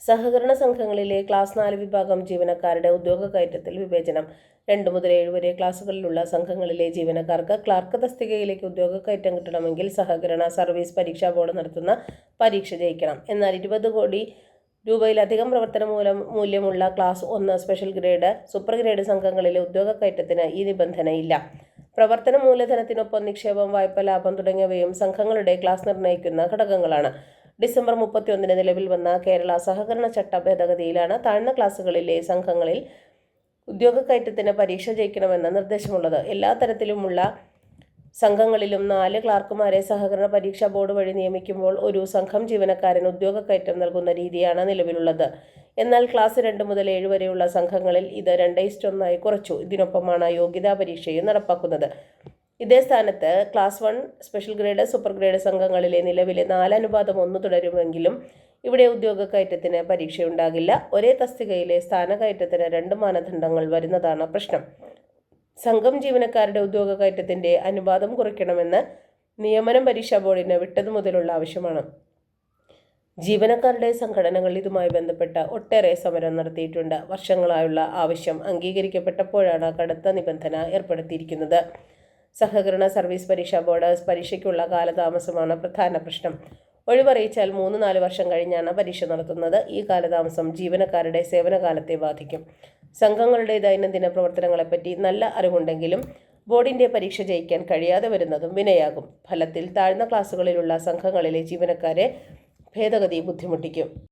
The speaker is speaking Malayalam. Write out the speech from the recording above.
സഹകരണ സംഘങ്ങളിലെ ക്ലാസ് 4 വിഭാഗം ജീവനക്കാരുടെ ഉദ്യോഗ കയറ്റത്തിൽ വിവേചനം. 2 മുതൽ 7 വരെ ക്ലാസുകളിലുള്ള സംഘങ്ങളിലെ ജീവനക്കാർക്ക് ക്ലാർക്ക് തസ്തികയിലേക്ക് ഉദ്യോഗ കയറ്റം കിട്ടണമെങ്കിൽ സഹകരണ സർവീസ് പരീക്ഷാ ബോർഡ് നടത്തുന്ന പരീക്ഷ ജയിക്കണം. എന്നാൽ 20 കോടി രൂപയിലധികം പ്രവർത്തന മൂല്യമുള്ള class 1 special grade, super grade സംഘങ്ങളിലെ ഉദ്യോഗ കയറ്റത്തിന് ഈ നിബന്ധനയില്ല. പ്രവർത്തന മൂലധനത്തിനൊപ്പം നിക്ഷേപം, വായ്പ, ലാഭം തുടങ്ങിയവയും സംഘങ്ങളുടെ ക്ലാസ് നിർണ്ണയിക്കുന്ന ഘടകങ്ങളാണ്. ഡിസംബർ 31 നിലവിൽ വന്ന കേരള സഹകരണ ചട്ട ഭേദഗതിയിലാണ് താഴ്ന്ന ക്ലാസുകളിലെ സംഘങ്ങളിൽ ഉദ്യോഗ കയറ്റത്തിന് പരീക്ഷ ജയിക്കണമെന്ന നിർദ്ദേശമുള്ളത്. എല്ലാ തരത്തിലുമുള്ള സംഘങ്ങളിലും 4 ക്ലാർക്കുമാരെ സഹകരണ പരീക്ഷാ ബോർഡ് വഴി നിയമിക്കുമ്പോൾ ഒരു സംഘം ജീവനക്കാരന് ഉദ്യോഗ കയറ്റം നൽകുന്ന രീതിയാണ് നിലവിലുള്ളത്. എന്നാൽ ക്ലാസ് 2 മുതൽ 7 വരെയുള്ള സംഘങ്ങളിൽ ഇത് 2:1 കുറച്ചു. ഇതിനൊപ്പമാണ് യോഗ്യതാ പരീക്ഷയും നടപ്പാക്കുന്നത്. ഇതേ സ്ഥാനത്ത് class 1 special grade, super grade സംഘങ്ങളിലെ നിലവിലെ 4:1 തുടരുമെങ്കിലും ഇവിടെ ഉദ്യോഗ കയറ്റത്തിന് പരീക്ഷയുണ്ടാകില്ല. ഒരേ തസ്തികയിലെ സ്ഥാനക്കയറ്റത്തിന് 2 മാനദണ്ഡങ്ങൾ വരുന്നതാണ് പ്രശ്നം. സംഘം ജീവനക്കാരുടെ ഉദ്യോഗ കയറ്റത്തിന്റെ അനുപാതം കുറയ്ക്കണമെന്ന് നിയമനം പരീക്ഷാ ബോർഡിന് വിട്ടതു മുതലുള്ള ആവശ്യമാണ്. ജീവനക്കാരുടെ സംഘടനകൾ ഇതുമായി ബന്ധപ്പെട്ട് ഒട്ടേറെ സമരം നടത്തിയിട്ടുണ്ട്. വർഷങ്ങളായുള്ള ആവശ്യം അംഗീകരിക്കപ്പെട്ടപ്പോഴാണ് കടുത്ത നിബന്ധന ഏർപ്പെടുത്തിയിരിക്കുന്നത്. സഹകരണ സർവീസ് പരീക്ഷാ ബോർഡ് പരീക്ഷയ്ക്കുള്ള കാലതാമസമാണ് പ്രധാന പ്രശ്നം. ഒഴിവറിയിച്ചാൽ 3-4 വർഷം കഴിഞ്ഞാണ് പരീക്ഷ നടത്തുന്നത്. ഈ കാലതാമസം ജീവനക്കാരുടെ സേവനകാലത്തെ ബാധിക്കും. സംഘങ്ങളുടെ ദൈനംദിന പ്രവർത്തനങ്ങളെപ്പറ്റി നല്ല അറിവുണ്ടെങ്കിലും ബോർഡിന്റെ പരീക്ഷ ജയിക്കാൻ കഴിയാതെ വരുന്നതും വിനയാകും. ഫലത്തിൽ താഴ്ന്ന ക്ലാസുകളിലുള്ള സംഘങ്ങളിലെ ജീവനക്കാരെ ഭേദഗതി ബുദ്ധിമുട്ടിക്കും.